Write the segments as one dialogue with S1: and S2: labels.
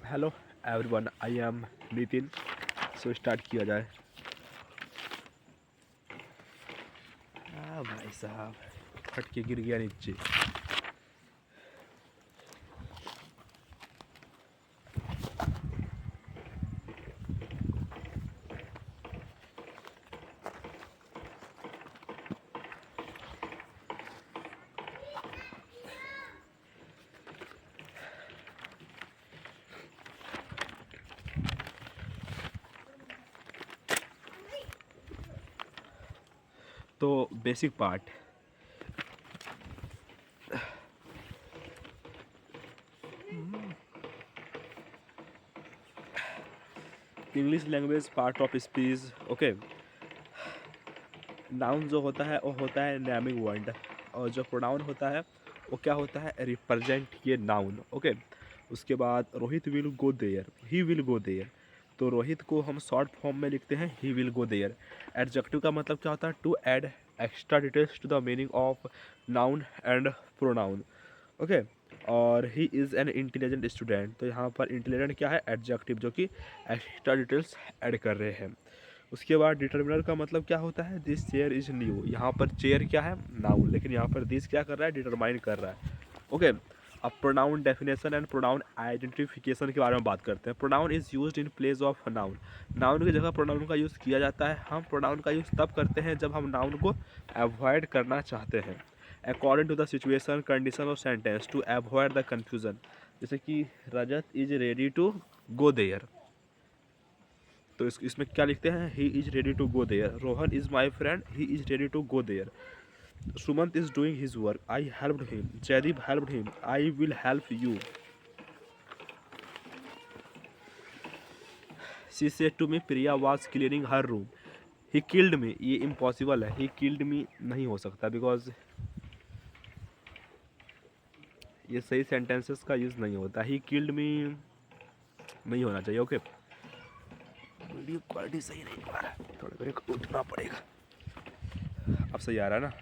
S1: Hello everyone, I am Nitin. So start किया जाए। भाई साहब, फट के गिर गया नीचे। तो basic part, English language part of speech. Okay, noun जो होता है वो होता है नेमिंग वर्ड, और जो प्रोनाउन होता है वो क्या होता है, रिप्रेजेंट ये नाउन। ओके, उसके बाद Rohit will go there, he will go there. तो रोहित को हम शॉर्ट फॉर्म में लिखते हैं he will go there. Adjective का मतलब क्या होता है, to add extra details to the meaning of noun and pronoun. Okay, और he is an intelligent student. तो यहाँ पर इंटेलिजेंट क्या है, एडजेक्टिव, जो कि एक्स्ट्रा डिटेल्स ऐड कर रहे हैं। उसके बाद डिटर्मिनर का मतलब क्या होता है, दिस चेयर इज़ न्यू। यहाँ पर चेयर क्या है, नाउन, लेकिन यहाँ पर दिस क्या कर रहा है, डिटरमाइन कर रहा है। ओके, अब pronoun definition and pronoun identification के बारे में बात करते हैं। Pronoun is used in place of noun. Noun की जगह प्रोनाउन का यूज़ किया जाता है। हम प्रोनाउन का यूज़ तब करते हैं जब हम नाउन को अवॉइड करना चाहते हैं, according to the situation, condition और sentence, to avoid the confusion. जैसे कि Rajat is ready to go there, तो इसमें क्या लिखते हैं, he is ready to go there. Rohan is my friend, he is ready to go there. Sumant is doing his work, I helped him. Jaideep helped him, I will help you. She said to me Priya was cleaning her room, he killed me. ये impossible है, he killed me नहीं हो सकता, because ये सही sentences का use नहीं होता। ही किल्ड मी नहीं होना चाहिए। ओके, वीडियो क्वालिटी सही नहीं आ रहा है, थोड़ा मेरे को उठना पड़ेगा। अब सही आ रहा है ना।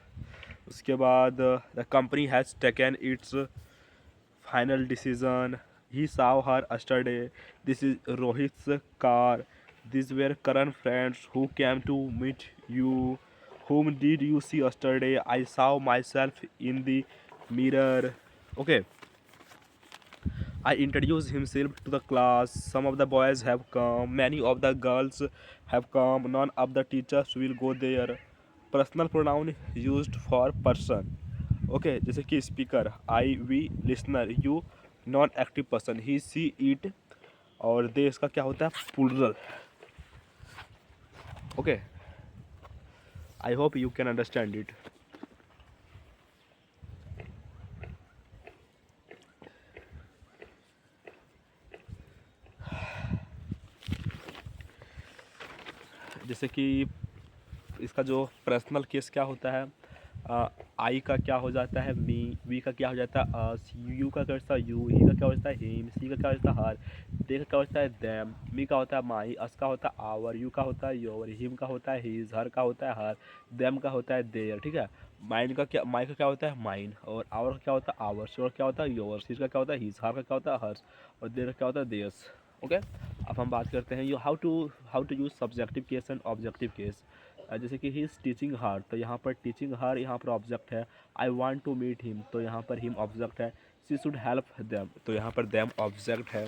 S1: उसके बाद the company has taken it's final decision, he saw her yesterday, this is Rohit's car, these were current friends who came to meet you, whom did you see yesterday, I saw myself in the mirror. Okay, I introduced himself to the class, some of the boys have come, many of the girls have come, none of the teachers will go there. Personal pronoun used for person. Okay, जैसे कि speaker, I, we, listener, you, non active person, he, she, it, और they इसका क्या होता है, plural. Okay, I hope you can understand it. जैसे कि इसका जो पर्सनल केस क्या होता है, आई का क्या हो जाता है, मी, वी का क्या हो जाता है, अस, यू का क्या होता है, यू, ही का क्या होता है, हिम, सी का क्या होता है, हर, दे का क्या होता है, देम, मी का होता है माई, अस का होता है आवर, यू का होता है योर, हिम का होता है हिज, हर का होता है हर, देम का होता है देयर। ठीक है, माई का क्या होता है माइन, और आवर का क्या होता है आवर्स, योर क्या होता है योर्स, हिज का क्या होता है हिज, हर का क्या होता है हर्स, और देयर का क्या होता है देयर्स। ओके, अब हम बात करते हैं you how to use subjective case and objective case. जैसे कि ही इज़ टीचिंग हार, तो यहाँ पर टीचिंग हार यहाँ पर ऑब्जेक्ट है। I want to meet him, तो यहाँ पर हिम ऑब्जेक्ट है। शी शुड हेल्प देम, तो यहाँ पर देम ऑब्जेक्ट है।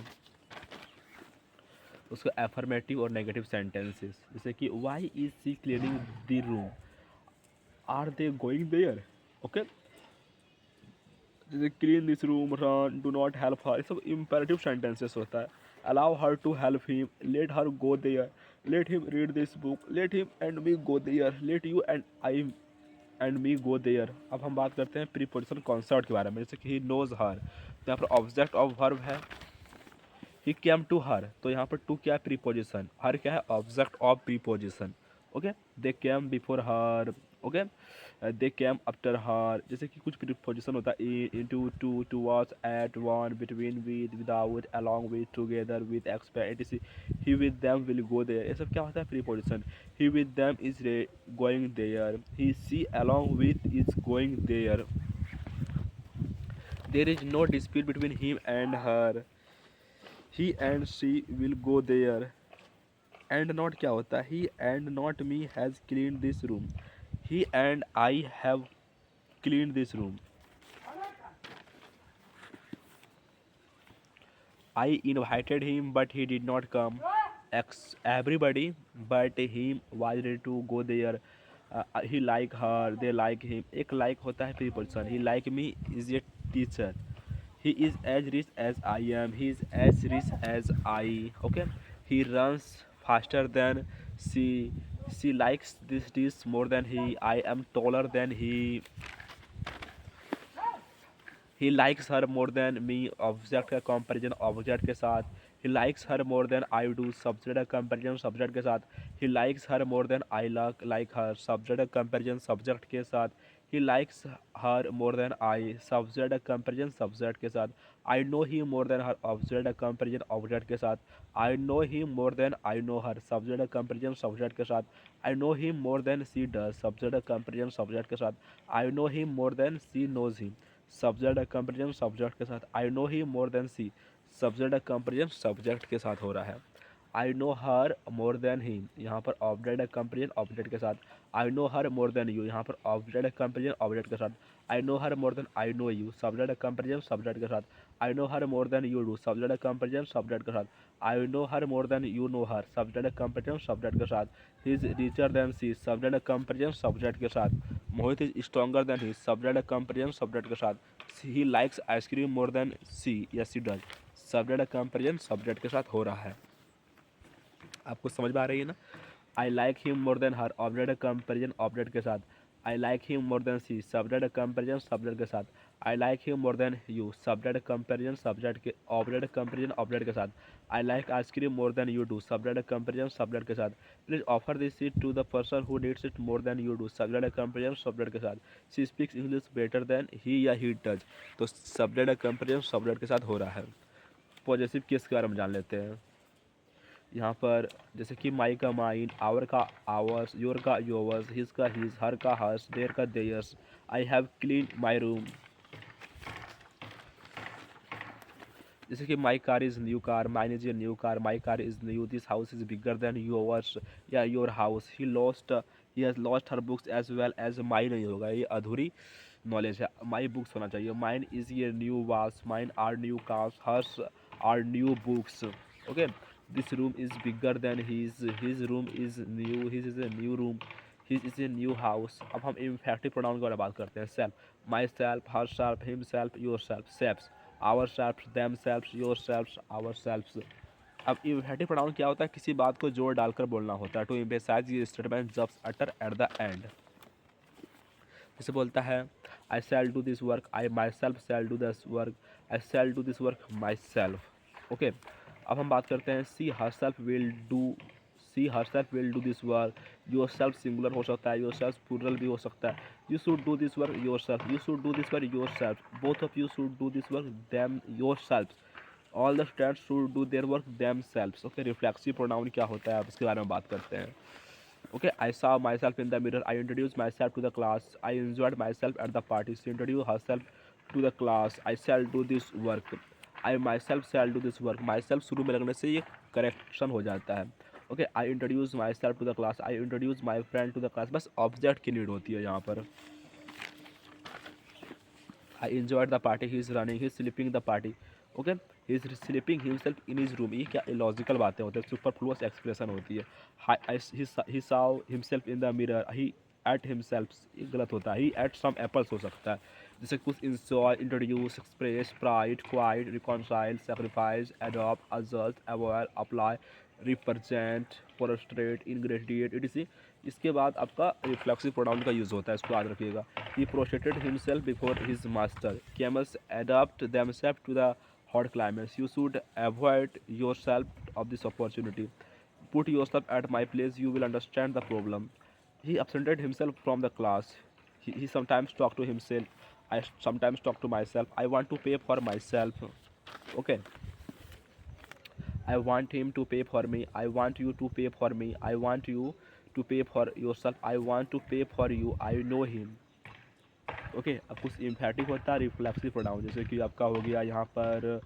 S1: उसको एफर्मेटिव और नेगेटिव सेंटेंसेस, जैसे कि why is she cleaning the room, are they going there. Okay, जैसे clean this room, run, do not help her, ये सब इम्पेरेटिव सेंटेंसेस होता है। Allow her to help him, let her go there, let him read this book, let him and me go there, let you and I and me go there. अब हम बात करते हैं preposition concert के बारे में, जैसे कि ही नोज हर, तो यहाँ पर ऑब्जेक्ट ऑफ वर्ब है। ही केम टू हर, तो यहाँ पर टू क्या है, प्रीपोजिशन, हर क्या है, object of preposition. Okay, they came before her. Okay, they came after her, जैसे कि कुछ प्रीपोजिशन होता है, into, to, towards, at, on, between, with, without, along with, together with, expect, etc. He with them will go there, ये सब क्या होता है, preposition. He with them is going there, he, she along with is going there. There is no dispute between him and her, he and she will go there. And not क्या होता है? He and not me has clean this room. He and I have clean this room. I invited him, but he did not come. Everybody but him was ready to go there. He like her, they like him. एक like होता है preposition. He like me is a teacher. He is as rich as I am. He is as rich as I. Okay. He runs faster than she. She likes this dish more than he. I am taller than he. He likes her more than me object का comparison object के साथ। He likes her more than I do subject का comparison subject के साथ। He likes her more than I like her subject का comparison subject के साथ। He likes her more than I subject का कंपैरिजन सब्जेक्ट के साथ। I know he more than her object का कंपैरिजन ऑब्जेक्ट के साथ। I know he more than I know her subject का कंपैरिजन सब्जेक्ट के साथ। I know he more than she does subject का कंपैरिजन सब्जेक्ट के साथ। I know he more than she knows him subject comparison subject के साथ। I know he more than she subject comparison subject के साथ हो रहा है। आई know her more then he यहाँ पर ऑब्जेक्ट कंपेरिजन ऑब्जेक्ट के साथ। I know her more than you यहाँ पर ऑब्जेक्ट कंपेरिजन ऑब्जेक्ट के साथ। I know her more than I know you subject comparison subject के साथ। I know her more than you do subject comparison subject के साथ। I know her more than you know her subject comparison subject के साथ। He is richer than she subject comparison subject के साथ। Mohit is stronger than he subject comparison subject के साथ। He likes ice cream more than she या she does subject comparison subject के साथ हो रहा है। आपको समझ में आ रही है ना? I like him more than her object comparison object के साथ। I like him more than she subject comparison subject के साथ। I like him more than you subject comparison subject के ऑब्जेक्ट कंपेरिजन ऑब्जेक्ट के साथ। I like ice cream more than you do subject comparison subject के साथ। Please offer this seat to the person who needs it more than you do subject comparison subject के साथ। She speaks English better than he या he does तो subject comparison subject के साथ हो रहा है। पॉजिटिव केस के बारे में जान लेते हैं। यहाँ पर जैसे कि माई का माइन, आवर का आवर्स, योर का योवर्स, हिज का हिज, हर का हर्स, देयर का theirs. I have clean my room. जैसे कि my car is new car, mine is a new car, my car is new, this house is bigger than yours या your house. He has lost her books as well as my नहीं होगा, ये अधूरी knowledge है, माई books होना चाहिए। Mine is ये new was, mine are new cars, hers are new books. Okay, this room is bigger than his room is new, his is a new room, his is a new house. अब हम इम्फेक्टिव pronoun के बारे में बात करते हैं। Self, myself, herself, himself, yourself. Selves, ourselves, themselves, yourselves, ourselves. अब emphatic pronoun क्या होता है? किसी बात को जोर डालकर बोलना होता है। टू एम्फेसाइज ये स्टेटमेंट जब्स अटर एट द एंड। जैसे बोलता है I shall do this work, I myself shall do this work, I shall do this work myself. Okay, अब हम बात करते हैं she herself will do, she herself will do this work. Yourself singular हो सकता है, your self plural भी हो सकता है। You should do this work your self, you should do this work your self, both of you should do this work them your self, all the students should do their work them self. Okay, reflexive pronoun क्या होता है, आप इसके बारे में बात करते हैं। Okay, I saw myself in the mirror. I introduced myself to the class. I enjoyed myself at the party. She introduced herself to the class. I shall do this work. I myself shall do this work. Myself शुरू में लगने से ये correction हो जाता है। Okay, I introduced myself to the class. I introduced my friend to the class. बस object की नीड होती है यहाँ पर। I enjoyed the party. He is running. He is sleeping the party. Okay, he is sleeping himself in his room. ये क्या illogical बातें होती है, superfluous expression होती है। He saw himself in the mirror. He ate himself, ये गलत होता है। He ate some apples हो सकता है। जैसे कुछ enjoy, introduce, express, pride, quiet, reconcile, sacrifice, adopt, assert, avoid, apply, represent, prostrate, ingratitude, etc. इसके बाद आपका रिफ्लेक्सिव प्रोनाउन का यूज़ होता है, इसको याद रखिएगा। He prostrated himself before his master. Camels adapt themselves to the hot climates. You should avoid yourself of this opportunity. Put yourself at my place, you will understand the problem. He absented himself from the class. He sometimes talk to himself. I sometimes talk to myself. I want to pay for myself. Okay. I want him to pay for me. I want you to pay for me. I want you to pay for yourself. I want to pay for you. I know him. Okay, अब कुछ emphatic होता है reflexive pronoun, जैसे कि आपका हो गया यहाँ पर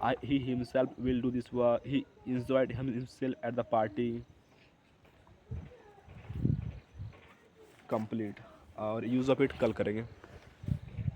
S1: he himself will do this work, he enjoyed himself at the party. Complete. और यूज़ ऑफ इट कल करेंगे।